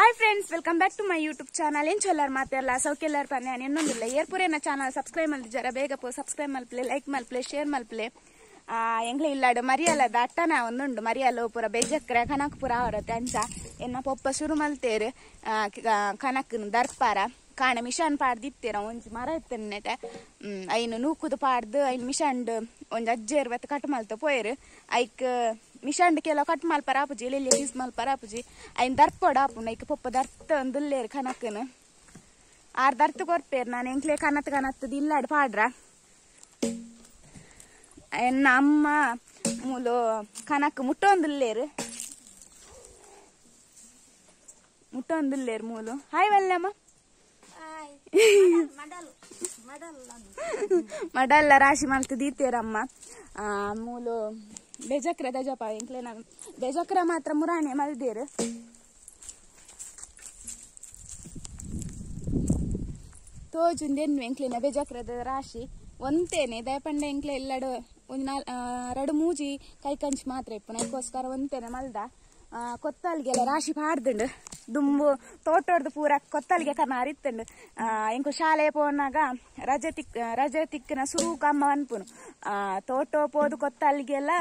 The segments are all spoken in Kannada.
Hi friends, welcome back to my YouTube channel. ಏನು ಚೊಲ್ಲಾರ ಮಾತೆಲ್ಲ ಸೌಖ್ಯಲ್ಲಾರ ಪನ್ನೆ ಇನ್ನೊಂದಿಲ್ಲ ಏರ್ಪುರೇನ ಚಾನಲ್ ಸಬ್ಸ್ಕ್ರೈಬ್ ಮಲ್ದಿದ್ದಾರೆ. ಬೇಗ ಪೋ ಸಬ್ಸ್ಕ್ರೈಬ್ ಮಲ್ಪಲೆ, ಲೈಕ್ ಮಲ್ಪಲೆ, ಶೇರ್ ಮಲ್ಪಲೆ. ಎಂಗ್ಲೆ ಇಲ್ಲಾಡು ಮರಿಯಲ್ಲದ ಅಟ್ಟನ ಒಂದುಂಡು ಮರಿಯಲ್ಲ ಪೂರ ಬೇಜಕ್ರೆ ಕನಕ್ ಪೂರ ಹೊರತ್ತೆ ಅಂಚ ಎನ್ನ ಪೊಪ್ಪ ಶುರು ಮಲ್ತೇರು ಕನಕ್ನ ದರ್ಪಾರ ಕಾಣ ಮಿಷನ್ ಪಾಡ್ದಿತ್ತೇರ ಒಂಜಿ ಮರ ಇತ್ತನ್ನೆಟ ಐನು ನೂಕುದು ಪಾಡ್ದು ಐನು ಮಿಷಂಡ್ ಒಂಜಿ ಅಜ್ಜೇರು ಬತ್ತ ಕಟ್ ಮಲ್ತ ಪೋಯರು ಐಕ್ ಮಿಷಂಡ್ ಕೆಲವು ಕಟ್ ಮಲ್ಪರ ಆಪುಜಿ ಎಲ್ಲಿ ಪೀಸ್ ಮಲ್ಪರ ಆಪುಜಿ ಐನ್ ದರ್ಪೋಡ ಆಪುಂಡು ಐಕ್ ಪೊಪ್ಪ ದರ್ತ ಒಂದುಲ್ಲೇರು ಕನಕ್ನು ಆರ್ ದರ್ತ ಕೊರ್ಪೇರು ನಾನು ಎಂಕ್ಲೆ ಕನತ್ತದು ಇಲ್ಲಾಡು ಪಾಡ್ರ ಎನ್ನ ಅಮ್ಮ ಮೂಲು ಕನಕ್ ಮುಟ್ಟೊಂದುಲ್ಲೇರು ಮೂಲು. ಹಾಯ್ ವಲ್ಲಮ್ಮ. ಮಡಲ್ಲ ರಾಶಿ ಮಲ್ತದೀತೇರಮ್ಮ ಮೂಲು ಬೇಜಕ್ರ ದಜಪ ಎಂಕ್ಲೆ ನಾನು ಬೇಜಕ್ರ ಮಾತ್ರ ಮುರಾಣೆ ಮಲ್ದೇರು ತೋಜುಂದೇನು ಎಂಕ್ಲೆನ ಬೇಜಕ್ರದ ರಾಶಿ ಒಂತೇನೆ ದಯಪಂಡ ಎಂಕ್ಲೆ ಎಲ್ಲಡು ಒಂದು ಎರಡು ಮೂಜಿ ಕೈ ಕಂಚು ಮಾತ್ರ ಇಪ್ಪು ಅದಕ್ಕೋಸ್ಕರ ಒಂತೇನೆ ಮಲ್ದ ಕೊತ್ತಲ್ಗೆಲ್ಲ ರಾಶಿ ಪಾಡ್ದುಂಡು ದುಂಬು ತೋಟೋಡ್ದು ಪೂರ ಕೊತ್ತಲ್ಗೆ ಕನಾರ್ ಇತ್ತುಂಡು ಎಂಕು ಶಾಲೆ ಪೋನಾಗ ರಜೆ ತಿಕ್ಕನ ಸುರೂಕ ಅಮ್ಮ ಅನ್ಪುನು ತೋಟೋ ಪೋದು ಕೊತ್ತಲ್ಗೆಲ್ಲ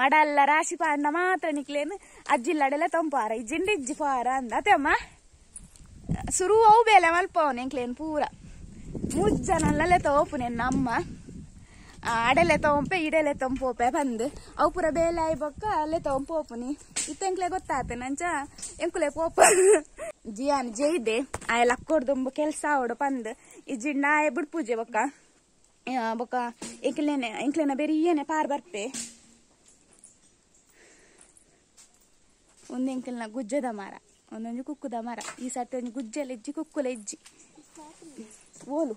ಮಡಲ್ಲ ರಾಶಿ ಪಾಂಡ ಮಾತ್ರ ನಿಕ್ಲೇನು ಅಜ್ಜಿಲ್ಲಾಡೆಲ್ಲ ತಂಪಾರ ಇಜ್ಜಿಂಡಿ ಇಜ್ಜಿ ಪಾರ ಅಂದ ಅತ್ತಮ್ಮ ಸುರು ಅವು ಬೇಲೆ ಮಲ್ಪವನು ಎಂಕ್ಲೇನು ಪೂರ ಮುಜ್ಜನಲ್ಲೇ ತೋಪುನೆ ನಮ್ಮ ಅಡೆಲೆ ತೊಂಪೆ ಇಡೆಲೆ ತೊಂಪೋಪೆ ಬಂದು ಅವು ಪೂರ ಬೇಲೆ ಆಯ್ಬಕ್ಕ ಅಲ್ಲೇ ತೊಂಪೋಪುನಿ ಇತ್ತೆಂಕ್ಲೆ ಗೊತ್ತಾತೆ ನಂಚ ಎಂಕುಲೆ ಪೋಪ ಜಿಯಾನ್ ಜೈದೆ ಆಯಲ್ಲ ಅಕ್ಕೋಡ್ದುಂಬ ಕೆಲ್ಸ ಅವಡು ಬಂದು ಇಜ್ಜಿಂಡ ಆಯ ಬಿಡ್ ಪೂಜೆ ಬೊಕ್ಕ ಎಂಕ್ಲೆನ ಬೆರಿಯೇನೆ ಪಾರ್ ಬರ್ಪೆ ಒಂದು ಎಂಕ್ಲೆನ ಗುಜ್ಜದ ಮರ ಒಂದೊಂದು ಕುಕ್ಕುದ ಮರ ಈ ಸರ್ತಿ ಒಂದು ಗುಜ್ಜೆಲ್ಲ ಇಜ್ಜಿ ಕುಕ್ಕುಲ ಇಜ್ಜಿ ಓಲು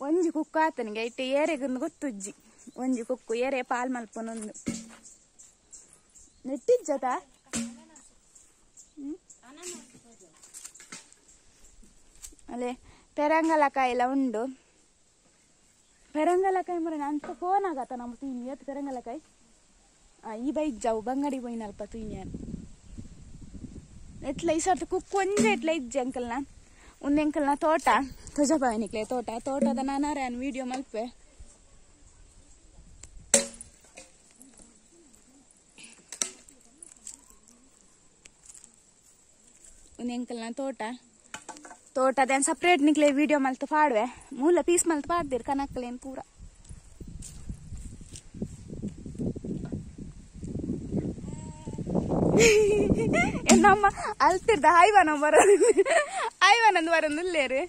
ಒಂಜಿ ಕುಕ್ಕು ಆತನಿಗೆ ಇಟ್ಟು ಏರೆಗೊಂದು ಗೊತ್ತುಜ್ಜಿ ಒಂಜಿ ಕುಕ್ಕು ಏರೆ ಪಾಲ್ ಮಲ್ಪನೊಂದು ನೆಟ್ಟಿಜ್ಜತ ಅಲ್ಲೇ ಪೆರಂಗಲಕಾಯಿ ಎಲ್ಲ ಉಂಡು. ಪೆರಂಗಲಕಾಯಿ ಮರ ಅಂತ ಫೋನ್ ಆಗತ್ತ ನಮ್ಮ ತುಯ್ನಿ ಇವತ್ತು ಪೆರಂಗಲಕಾಯಿ ಈ ಬೈಜ್ಜಾವು ಬಂಗಡಿ ಬೈನಲ್ಪ ತುಯ್ನಿಯನ್ ಎಟ್ಲ ಈ ಸರ್ತಿ ಕುಕ್ಕು ಒಂದೇ ಎಟ್ಲ ಇಜ್ಜಿ ಅಂಕಲ್ನ ಒಂದು ಎಂಕಲ್ನ ತೋಟ ತುಜಪಾಯನಿಕ್ಲೆ ತೋಟದ ನಾನಾರೆ ಅನ್ ವಿಡಿಯೋ ಮಲ್ಪೆ ಒಂದು ಎಂಕಲ್ನ ತೋಟದ ಸಪ್ರೇಟ್ ನಿಕ್ಲೆ ವಿಡಿಯೋ ಮಲ್ತು ಪಾಡ್ವೆ ಮೂಲ ಪೀಸ್ ಮಲ್ತು ಪಾಡ್ದಿರು ಕನಕ್ಲೇನು ಪೂರ ನಮ್ಮ ಅಲ್ತಿರ್ದ ಹಾಯ್ವಾನಂದು ಬರೋದಿಲ್ಲೇರು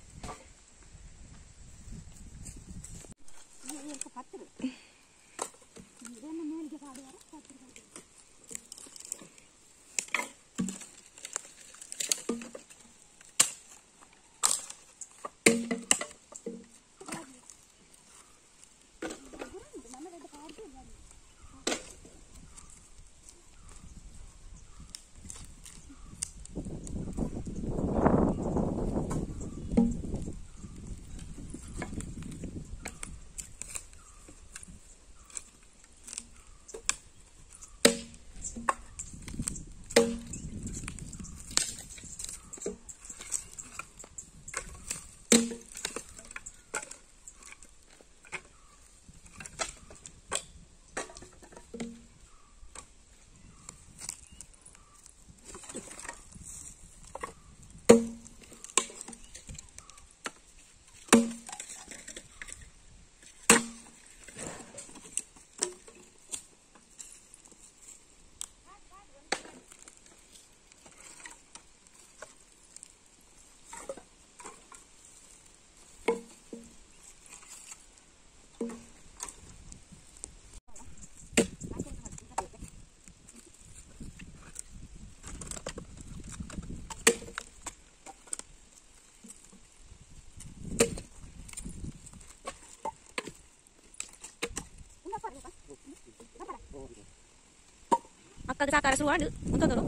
ಅಕ್ಕಗೆ ಸಾಕಾರ ಶುರುವಾಡು ಉಂಟೋದರು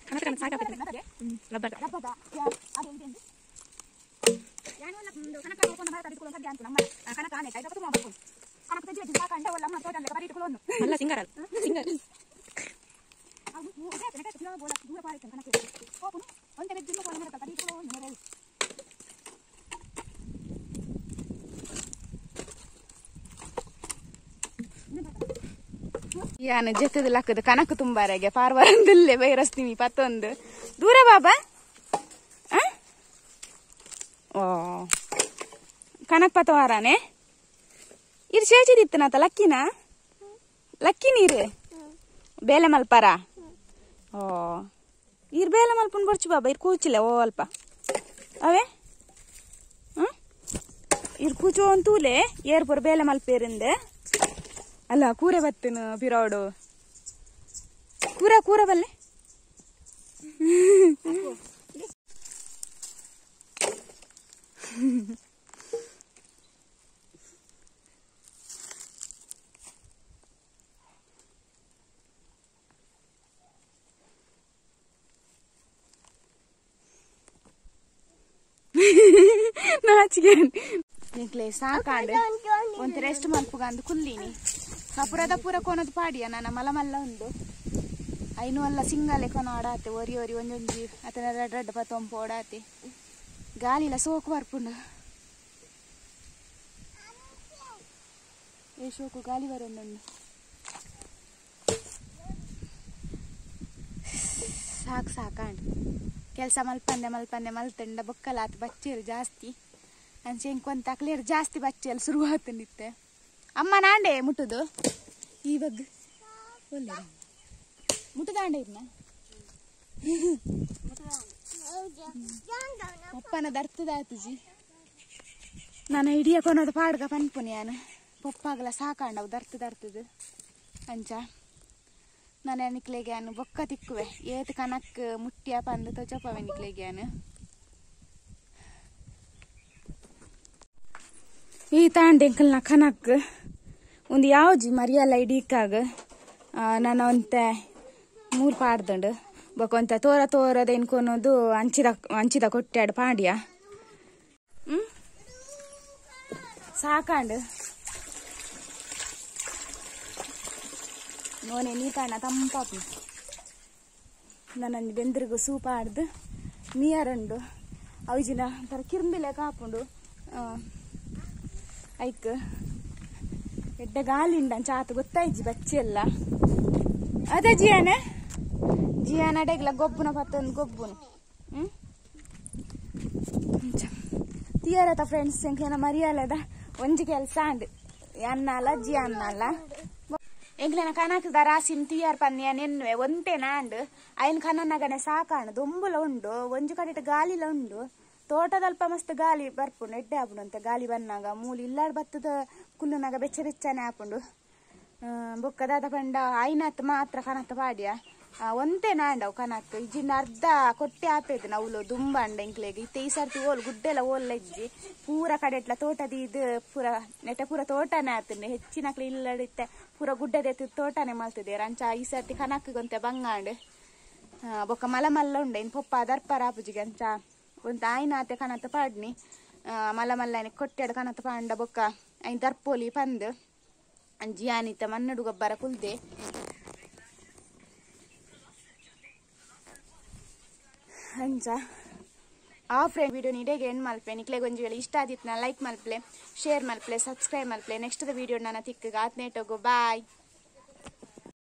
ಕನಕ ಸಾಕಾಗ್ತದೆ ರಬ್ಬರ್ ಕನಕ ಅಲ್ಲ ಸಿಂಗರ್ ಸಿಂಗರ್ ಯಾನ ಜೊತೆದ ಲಕ್ಕದ ಕನಕ ತುಂಬಾರೆಗೆ ಪಾರ್ವರಂದಲ್ಲೇ ಬೈರಸ್ತೀವಿ ಪತ್ತೊಂದು ದೂರ ಬಾಬಾ ಓ ಕನಕ ಪತವಾರನೆ ಇದು ಸೇಚಿದಿತ್ತನತ ಲಕ್ಕಿನ ಲಕ್ಕಿ ನೀರು ಬೇಲೆ ಮಲ್ಪಾರ ಓ ಇರ್ ಬೇಲೆ ಮಲ್ಪನ್ ಬರ್ಚು ಬಾಬಾ ಇರ್ ಕೂಚಿಲ್ಲ ಓ ಅಲ್ಪ ಅವೇ ಇರ್ ಕೂಚು ಅಂತೂಲೆ ಏರ್ಪುರ ಬೇಲೆ ಮಲ್ಪೇರಿಂದೆ ಅಲ್ಲ ಕೂರೆ ಬತ್ತೇನು ಪಿರೋಡು ಕೂರ ಬಲ್ಲೆ ನಾಚಿಗೆ ಸಾಕಾಂಡು ಒಂದು ರೆಸ್ಟ್ ಮಲ್ಪುಗಂದು ಕುಲ್ಲೀನಿ ಕಪುರದ ಪೂರ ಕೊನದು ಪಾಡಿಯ ನನ್ನ ಮಲ್ಲ ಉಂಡು ಐನು ಅಲ್ಲ ಸಿಂಗಲೆ ಕೊನ ಆಡಾತೆ ಒರಿ ಒಂದೊಂಜಿ ಅತನ ರಡ್ಡ ಪತ್ತೊಂಪು ಓಡಾತೆ ಗಾಲಿಲ ಸೋಕು ಬರ್ಪುಂಡು ಏ ಶೋಕು ಗಾಲಿ ಬರೋಂದುಂಡು ಸಾಕಾಂಡು ಕೆಲಸ ಮಲ್ಪಂದೆ ಮಲ್ತಂಡ ಬೊಕ್ಕಲಾತ ಬಚ್ಚೇರು ಜಾಸ್ತಿ ಅಂಚೆ ಕೊಂತ ಕ್ಲಿಯರ್ ಜಾಸ್ತಿ ಬಚ್ಚೆಲ್ಲ ಶುರು ಆತಂದಿತ್ತೆ ಅಮ್ಮ ನಾಂಡೆ ಮುಟ್ಟುದು ಇವಾಗ ಒಳ್ಳೆ ಮುಟ್ಟದಾಂಡೆ ಇರ್ನ ಅಪ್ಪನ ದರ್ತದಾತುಜಿ ನಾನು ಇಡಿಯ ಕೊನೋದು ಪಾಡ್ಗ ಪನ್ಪುನಿ ನಾನು ಪಪ್ಪಾಗಲ ಸಾಕಾಂಡವು ದರ್ತದು ಅಂಚ ನಾನು ನಿಕ್ಲೆಗೆ ನಾನು ಬೊಕ್ಕ ತಿಕ್ಕುವೆ ಏತ್ ಕನಕ್ ಮುಟ್ಟಿಯ ಪಂದು ತೊಚಪ್ಪವೆ ನಿಕ್ಲೆಗೆ ನಾನು ಈ ತಾಂಡೆಂಕಲ್ನ ಕನಕ್ ಒಂದು ಯಾವ್ಜಿ ಮರಿಯಲ್ಲ ಇಡೀಕಾಗ ನಾನು ಒಂತ ಮೂರು ಪಾಡ್ದಂಡು ಬೊಕೊಂತ ತೋರದ ಎನ್ಕೊನೋದು ಅಂಚಿದ ಕೊಟ್ಟಾಡು ಪಾಡ್ಯ ಸಾಕಾಂಡು ನೋನೆ ನೀತಾಣ ತಂಪಾಪು ನನ್ನೊಂದು ಬೆಂದ್ರಿಗೂ ಸೂಪ್ ಆಡ್ದು ನೀರಂಡು ಅವಿಜಿನ ಒಂಥರ ಕಿರ್ಮಿಲೆ ಕಾಪುಂಡು ಐಕ್ ಎಡ್ಡ ಗಾಲಿಂಡ ಚಾತು ಗೊತ್ತಾಯ್ಜಿ ಬಚ್ಚಿ ಎಲ್ಲ ಅದೇ ಜಿಯಾನ ಅಡೆಗ್ಲ ಗೊಬ್ಬುನ ಪತ್ತೊಂದು ಗೊಬ್ಬುನು ತೀಯರತ ಫ್ರೆಂಡ್ಸ್ ಎಂಕ್ಲೇನ ಮರಿಯಾಲದ ಒಂಜಿ ಕೆಲಸ ಅಂಡ್ ಅನ್ನಲ್ಲ ಜಿ ಅನ್ನಲ್ಲ ಎಂಕ್ಲೇನ ಕನಕದ ರಾಸಿನ ತೀಯರ್ ಪನ್ನಿಯ ನೆನ್ನುವೆ ಒಂತೆ ನಾಂಡ್ ಐನ್ ಕನನಗನೆ ಸಾಕಾಣು ದೊಂಬುಲ ಉಂಡು ಒಂಜು ಕಡೆ ಗಾಲಿಲ ಉಂಡು ತೋಟದಲ್ಪ ಮಸ್ತ್ ಗಾಲಿ ಬರ್ಪುಂಡು ಎಡ್ಡೆ ಆಪುಂಡು ಅಂತೆ ಗಾಲಿ ಬನ್ನಾಗ ಮೂಲಿ ಇಲ್ಲಾಡ್ ಬತ್ತದ ಕುಲ್ಲುನಾಗ ಬೆಚ್ಚನೆ ಆಪುಂಡು ಬೊಕ್ಕದಾದ ಪಂಡ ಐನತ್ ಮಾತ್ರ ಕನತ್ತ ಪಾಡ್ಯ ಒಂತೆ ನಾಂಡವು ಕನಕ್ ಇಜ್ಜಿನ ಅರ್ಧ ಕೊಟ್ಟೆ ಆಪೇದು ನವ್ಲು ದುಂಬ ಅಂಡ ಎಂಕ್ಲೆಗೆ ಇತ್ತೆ ಈ ಸರ್ತಿ ಓಲ್ ಗುಡ್ಡೆಲ್ಲ ಓಲ್ಲ ಇಜ್ಜಿ ಪೂರ ಕಡೆ ಇಟ್ಲ ತೋಟದ ಇದು ಪೂರ ನೆಟ್ಟ ಪೂರ ತೋಟನೇ ಆತಂಡೆ ಹೆಚ್ಚಿನಕ್ಲೆ ಇಲ್ಲಡಿತ್ತೆ ಪೂರ ಗುಡ್ಡದ ತೋಟನೇ ಮಾಡ್ತಿದ್ದೆ ರಂಚ ಈ ಸರ್ತಿ ಕನಕ್ಗೊಂತೆ ಬಂಗಾಂಡ್ ಬೊಕ್ಕ ಮಲ್ಲ ಉಂಡೆ ಇನ್ ಪೊಪ್ಪ ದರ್ಪರ ಆಪುಜಿಗೆ ಅಂಚ ಒಂದು ಆಯ್ನಾತೆ ಕನತ ಪಾಡ್ನಿ ಮಲ್ಲ ಕೊಟ್ಟೆಡು ಕನತ ಪಾಂಡ ಬೊಕ್ಕ ಐನ್ ದರ್ಪೋಲಿ ಪಂದ್ ಜಿಯಾನಿತ ಮನ್ನಡು ಗೊಬ್ಬರ ಕುಲ್ದೆ ಅಂಚ ಆ ಫ್ರೆಂಡ್ ವಿಡಿಯೋ ನೀಡೆಗೆ ಎಂಡ್ ಮಲ್ಪೆ ನಿಕ್ಲೆ ಗೊಂಜಿ ವೇಳೆ ಇಷ್ಟ ಆದಿತ್ತು ನಾ ಲೈಕ್ ಮಲ್ಪಲೆ ಶೇರ್ ಮಲ್ಪಲೆ ಸಬ್ಸ್ಕ್ರೈಬ್ ಮಲ್ಪಲೆ ನೆಕ್ಸ್ಟ್ ವಿಡಿಯೋ ನನ್ನ ತಿಕ್ಕಗ ಆತ್ನೇಟೋಗು ಬಾಯ್.